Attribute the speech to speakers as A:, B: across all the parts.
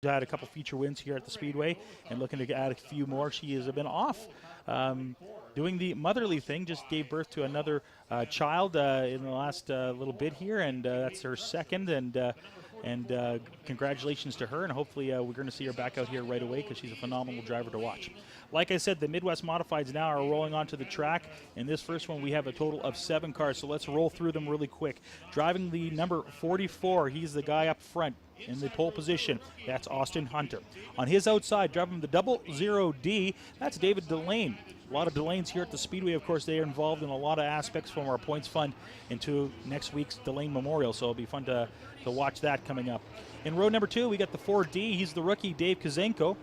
A: had a couple feature wins here at the Speedway and looking to add a few more. She has been off doing the motherly thing, just gave birth to another child in the last little bit here, and that's her second. And congratulations to her, and hopefully we're going to see her back out here right away because she's a phenomenal driver to watch. Like I said, the Midwest Modifieds now are rolling onto the track. In this first one, we have a total of 7 cars, so let's roll through them really quick. Driving the number 44, he's the guy up front in the pole position. That's Austin Hunter. On his outside, driving the 00D, that's David Delane. A lot of Delanes here at the Speedway. Of course, they are involved in a lot of aspects from our points fund into next week's Delane Memorial, so it'll be fun to watch that coming up. In row number 2, we got the 4D. He's the rookie, Dave Kazenko.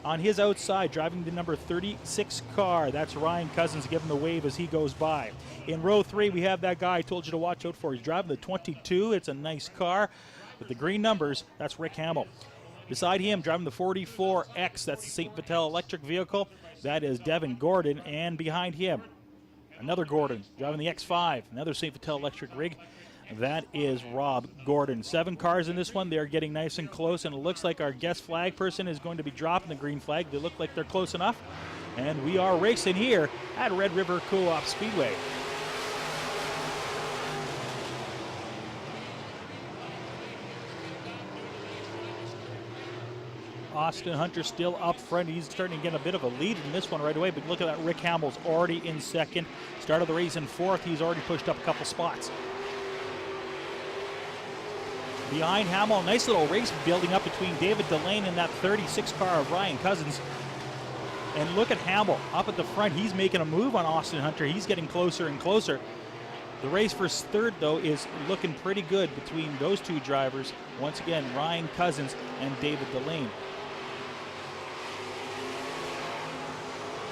A: On his outside, driving the number 36 car, that's Ryan Cousins giving the wave as he goes by. In row 3, we have that guy I told you to watch out for. He's driving the 22. It's a nice car with the green numbers. That's Rick Hamill. Beside him, driving the 44X, that's the St. Vital electric vehicle. That is Devin Gordon. And behind him, another Gordon, driving the X5, another St. Vital electric rig. That is Rob Gordon. 7 cars in this one. They're getting nice and close, and it looks like our guest flag person is going to be dropping the green flag. They look like they're close enough. And we are racing here at Red River Co-op Speedway. Austin Hunter still up front. He's starting to get a bit of a lead in this one right away, but look at that. Rick Hamill's already in second. Start of the race in 4th. He's already pushed up a couple spots. Behind Hamill, nice little race building up between David Delane and that 36 car of Ryan Cousins. And look at Hamill up at the front. He's making a move on Austin Hunter. He's getting closer and closer. The race for 3rd, though, is looking pretty good between those 2 drivers. Once again, Ryan Cousins and David Delane.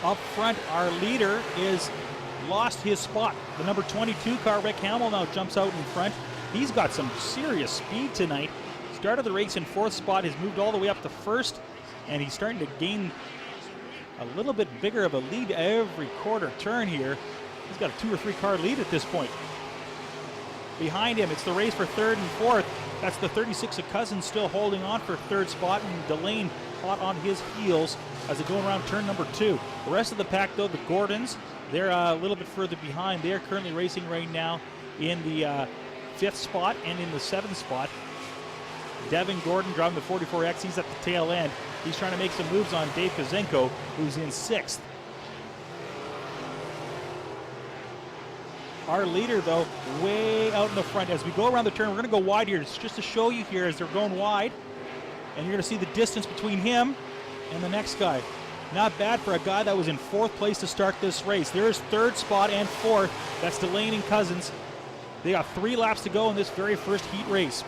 A: Up front, our leader is lost his spot. The number 22 car, Rick Hamill, now jumps out in front. He's got some serious speed tonight. Started the race in 4th spot, has moved all the way up to 1st, and he's starting to gain a little bit bigger of a lead every quarter turn here. He's got a 2 or 3 car lead at this point. Behind him, it's the race for 3rd and 4th. That's the 36 of Cousins still holding on for 3rd spot, and Delane hot on his heels as they go around turn number 2. The rest of the pack, though, the Gordons, they're a little bit further behind. They are currently racing right now in the 5th spot and in the 7th spot. Devin Gordon driving the 44X. He's at the tail end. He's trying to make some moves on Dave Kazenko, who's in 6th. Our leader, though, way out in the front. As we go around the turn, we're going to go wide here. It's just to show you here as they're going wide. And you're going to see the distance between him and the next guy. Not bad for a guy that was in 4th place to start this race. There's 3rd spot and 4th. That's Delane and Cousins. They got 3 laps to go in this very first heat race.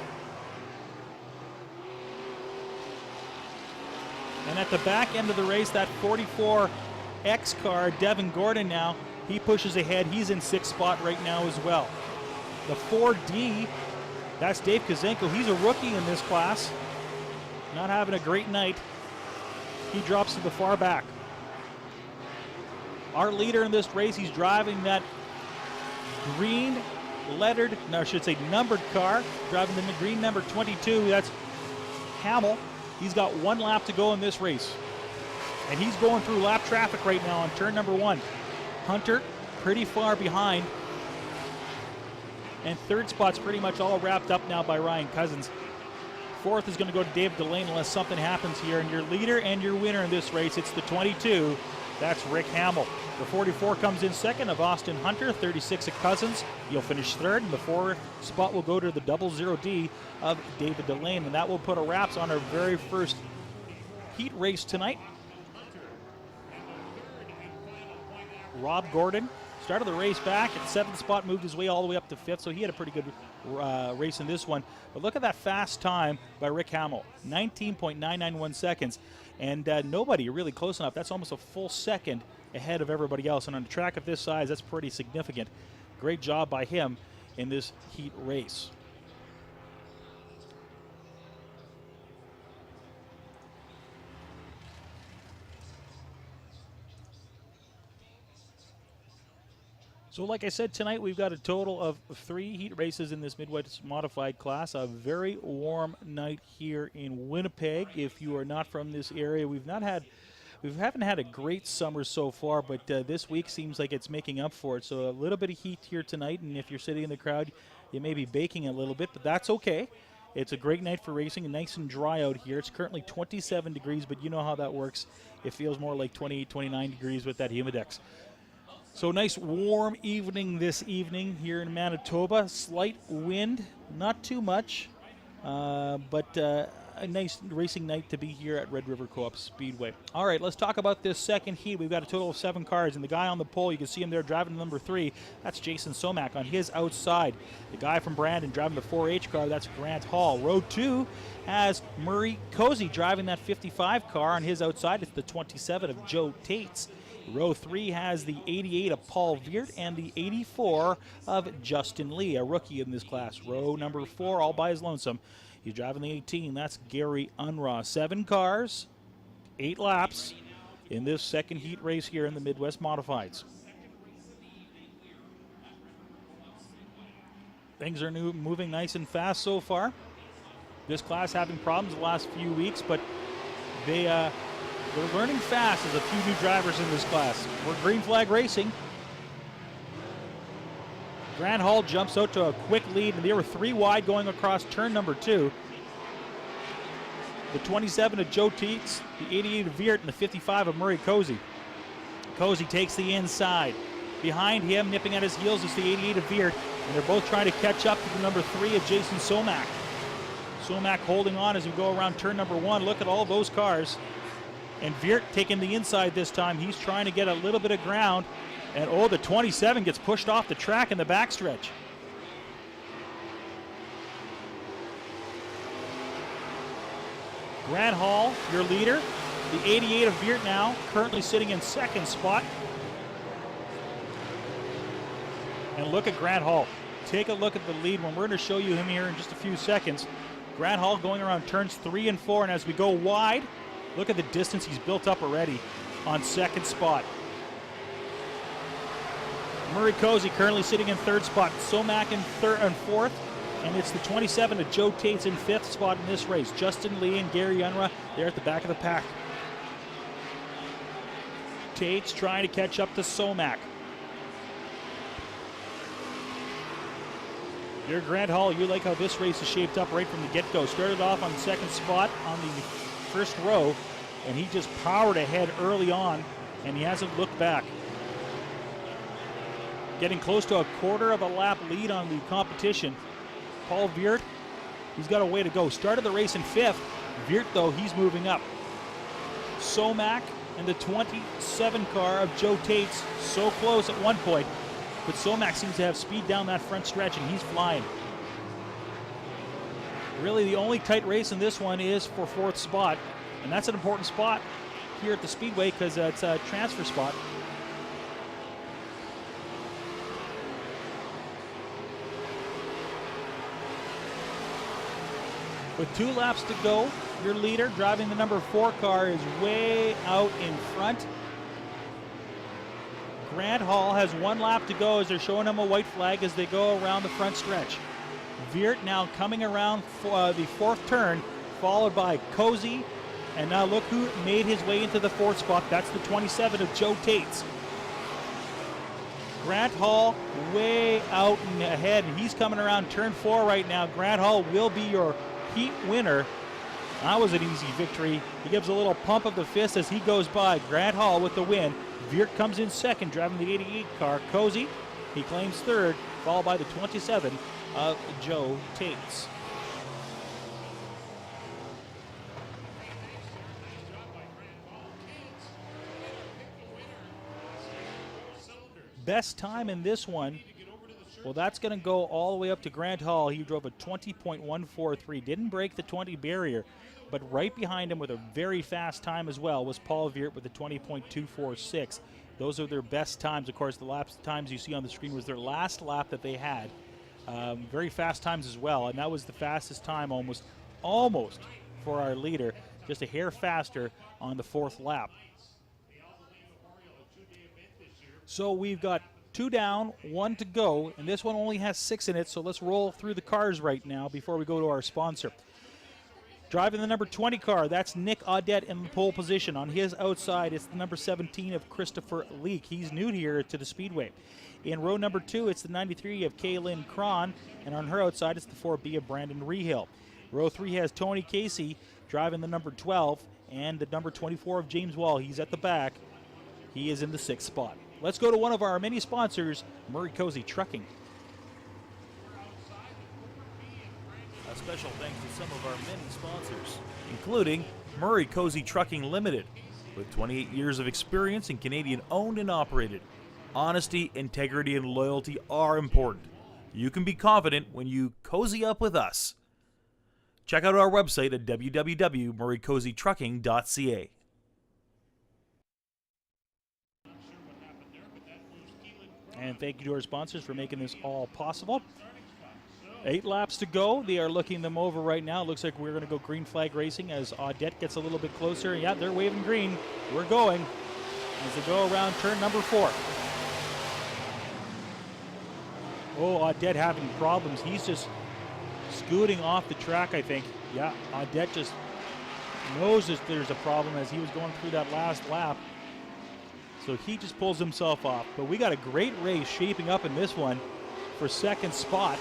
A: And at the back end of the race, that 44X car, Devin Gordon now, he pushes ahead. He's in 6th spot right now as well. The 4D, that's Dave Kazenko. He's a rookie in this class. Not having a great night. He drops to the far back. Our leader in this race, he's driving that green lettered, no, I should say numbered car, driving the green number 22. That's Hamill. He's got 1 lap to go in this race. And he's going through lap traffic right now on turn number 1. Hunter pretty far behind. And 3rd spot's pretty much all wrapped up now by Ryan Cousins. 4th is going to go to Dave Delane unless something happens here. And your leader and your winner in this race, it's the 22. That's Rick Hamill. The 44 comes in 2nd of Austin Hunter, 36 of Cousins. He'll finish 3rd, and the 4th spot will go to the 00D of David Delane. And that will put a wraps on our very first heat race tonight. Rob Gordon started the race back at 7th spot, moved his way all the way up to 5th, so he had a pretty good race in this one. But look at that fast time by Rick Hamill, 19.991 seconds. And nobody really close enough. That's almost a full second ahead of everybody else. And on a track of this size, that's pretty significant. Great job by him in this heat race. So like I said, tonight we've got a total of 3 heat races in this Midwest Modified class. A very warm night here in Winnipeg. If you are not from this area, we haven't had a great summer so far, but this week seems like it's making up for it. So a little bit of heat here tonight, and if you're sitting in the crowd, you may be baking a little bit, but that's okay. It's a great night for racing, and nice and dry out here. It's currently 27 degrees, but you know how that works. It feels more like 28, 29 degrees with that humidex. So nice warm evening this evening here in Manitoba. Slight wind, not too much, but a nice racing night to be here at Red River Co-op Speedway. All right, let's talk about this second heat. We've got a total of 7 cars, and the guy on the pole, you can see him there driving number 3. That's Jason Somack on his outside. The guy from Brandon driving the 4H car, that's Grant Hall. Row 2 has Murray Cozy driving that 55 car on his outside. It's the 27 of Joe Tates. Row 3 has the 88 of Paul Veert and the 84 of Justin Lee, a rookie in this class. Row number 4, all by his lonesome. He's driving the 18. That's Gary Unruh. 7 cars, 8 laps in this second heat race here in the Midwest Modifieds. Things are moving nice and fast so far. This class having problems the last few weeks, but they're learning fast. There's a few new drivers in this class. We're green flag racing. Grant Hall jumps out to a quick lead, and they were 3 wide going across turn number 2. The 27 of Joe Teets, the 88 of Veert, and the 55 of Murray Cozy. Cozy takes the inside. Behind him, nipping at his heels, is the 88 of Veert, and they're both trying to catch up to the number 3 of Jason Somack. Somack holding on as we go around turn number 1. Look at all those cars. And Veert taking the inside this time. He's trying to get a little bit of ground. And the 27 gets pushed off the track in the backstretch. Grant Hall, your leader. The 88 of Veert now, currently sitting in second spot. And look at Grant Hall. Take a look at the lead when we're going to show you him here in just a few seconds. Grant Hall going around turns 3 and 4, and as we go wide, look at the distance he's built up already on second spot. Murray Cozy currently sitting in third spot. Somack in third and fourth. And it's the 27 of Joe Tates in fifth spot in this race. Justin Lee and Gary Unruh, they're at the back of the pack. Tates trying to catch up to Somack. Dear Grant Hall, you like how this race is shaped up right from the get-go. Started off on the second spot on the first row, and he just powered ahead early on, and he hasn't looked back. Getting close to a quarter of a lap lead on the competition. Paul Veert, he's got a way to go. Started the race in fifth. Veert, though, he's moving up. Somack and the 27 car of Joe Tates so close at one point, but Somack seems to have speed down that front stretch, and he's flying. Really, the only tight race in this one is for fourth spot, and that's an important spot here at the Speedway because it's a transfer spot. With 2 laps to go, your leader, driving the number 4 car, is way out in front. Grant Hall has 1 lap to go as they're showing him a white flag as they go around the front stretch. Veert now coming around the fourth turn, followed by Cozy. And now look who made his way into the fourth spot. That's the 27 of Joe Tates. Grant Hall way out and ahead, and he's coming around turn 4 right now. Grant Hall will be your heat winner. That was an easy victory. He gives a little pump of the fist as he goes by. Grant Hall with the win. Veert comes in second, driving the 88 car. Cozy, he claims third, followed by the 27 of Joe Tates. Best time in this one, well, that's going to go all the way up to Grant Hall. He drove a 20.143. Didn't break the 20 barrier, but right behind him with a very fast time as well was Paul Veert with a 20.246. Those are their best times. Of course, the lap times you see on the screen was their last lap that they had. Very fast times as well, and that was the fastest time almost for our leader, just a hair faster on the fourth lap. So we've got 2 down, 1 to go, and this one only has 6 in it, so let's roll through the cars right now before we go to our sponsor. Driving the number 20 car, that's Nick Audette in the pole position. On his outside, it's the number 17 of Christopher Leak. He's new here to the Speedway. In row number 2, it's the 93 of Kaylin Cron, and on her outside, it's the 4B of Brandon Rehill. Row 3 has Tony Casey driving the number 12, and the number 24 of James Wall. He's at the back. He is in the 6th spot. Let's go to one of our many sponsors, Murray Cozy Trucking.
B: A special thanks to some of our many sponsors, including Murray Cozy Trucking Limited. With 28 years of experience and Canadian owned and operated, honesty, integrity, and loyalty are important. You can be confident when you cozy up with us. Check out our website at www.murraycozytrucking.ca.
A: And thank you to our sponsors for making this all possible. 8 laps to go. They are looking them over right now. Looks like we're going to go green flag racing as Audette gets a little bit closer. Yeah, they're waving green. We're going as they go around turn number 4. Oh, Audette having problems. He's just scooting off the track, I think. Yeah, Audette just knows that there's a problem as he was going through that last lap. So he just pulls himself off. But we got a great race shaping up in this one for 2nd spot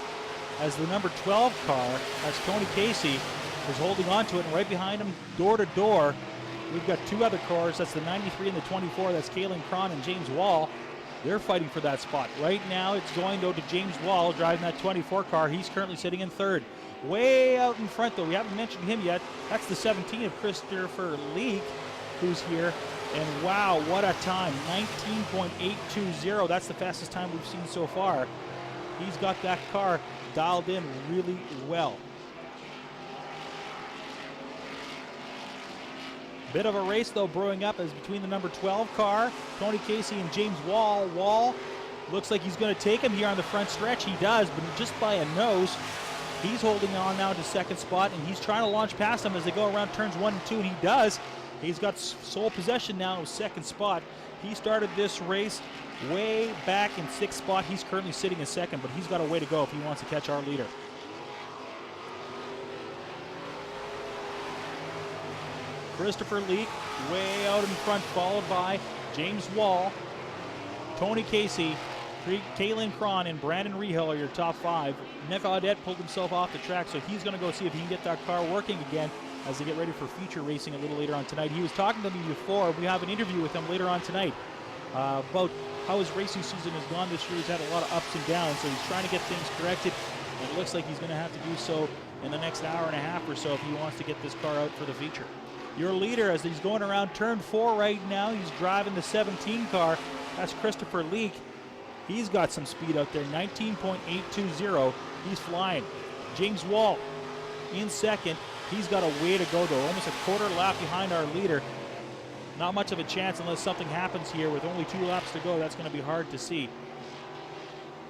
A: as the number 12 car, that's Tony Casey, is holding on to it, and right behind him, door to door, we've got 2 other cars. That's the 93 and the 24. That's Kaylin Cron and James Wall. They're fighting for that spot. Right now, it's going, though, to James Wall driving that 24 car. He's currently sitting in 3rd. Way out in front, though, we haven't mentioned him yet. That's the 17 of Christopher Leak, who's here. And wow, what a time, 19.820. That's the fastest time we've seen so far. He's got that car dialed in really well. Bit of a race, though, brewing up as between the number 12 car, Tony Casey, and James Wall. Wall looks like he's going to take him here on the front stretch. He does, but just by a nose. He's holding on now to 2nd spot, and he's trying to launch past him as they go around turns 1 and 2, and he does. He's got sole possession now of 2nd spot. He started this race way back in 6th spot. He's currently sitting in 2nd, but he's got a way to go if he wants to catch our leader. Christopher Leak way out in front, followed by James Wall, Tony Casey, Kaylin Cron, and Brandon Rehill are your top 5. Nick Audette pulled himself off the track, so he's going to go see if he can get that car working again as they get ready for feature racing a little later on tonight. He was talking to me before. We have an interview with him later on tonight about how his racing season has gone this year. He's had a lot of ups and downs, so he's trying to get things corrected, and it looks like he's going to have to do so in the next hour and a half or so if he wants to get this car out for the feature. Your leader, as he's going around turn 4 right now, he's driving the 17 car. That's Christopher Leak. He's got some speed out there, 19.820. He's flying. James Wall in 2nd. He's got a way to go, though, almost a quarter lap behind our leader. Not much of a chance unless something happens here with only 2 laps to go. That's going to be hard to see.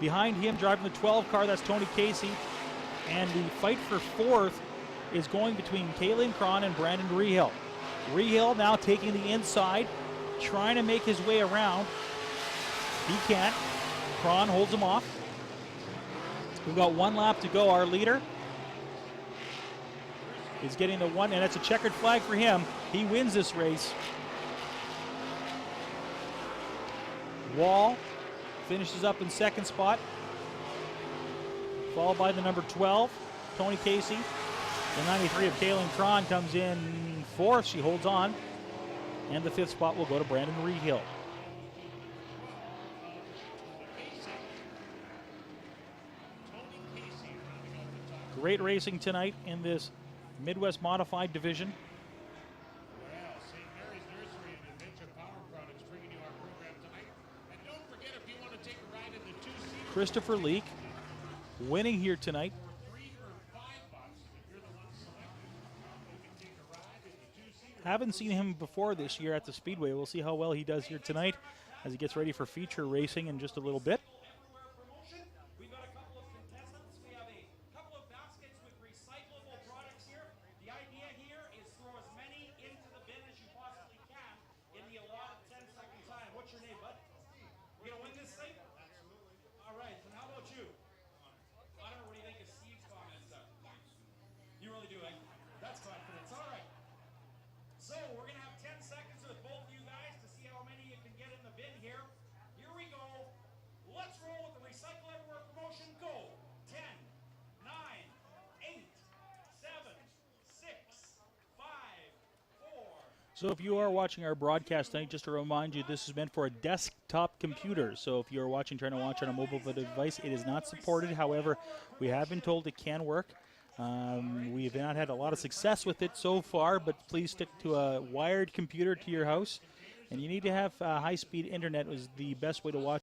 A: Behind him, driving the 12 car, that's Tony Casey. And the fight for 4th is going between Kaylin Cron and Brandon Rehill. Rehill now taking the inside, trying to make his way around. He can't. Cron holds him off. We've got 1 lap to go. Our leader is getting the 1, and it's a checkered flag for him. He wins this race. Wall finishes up in 2nd spot, followed by the number 12, Tony Casey. The 93 of Kaylin Cron comes in 4th. She holds on. And the 5th spot will go to Brandon Rehill. Great racing tonight in this Midwest Modified division. Christopher Leak winning here tonight. Haven't seen him before this year at the Speedway. We'll see how well he does here tonight as he gets ready for feature racing in just a little bit.
C: We've got a couple of contestants. We have a couple of baskets with recyclable products here. The idea here is throw as many into the bin as you possibly can in the allotted 10-second time. What's your name, bud? You gonna win this thing?
A: So if you are watching our broadcast tonight, just to remind you, this is meant for a desktop computer. So if you're trying to watch on a mobile device, it is not supported. However, we have been told it can work. We have not had a lot of success with it so far, but please stick to a wired computer to your house. And you need to have high-speed internet is the best way to watch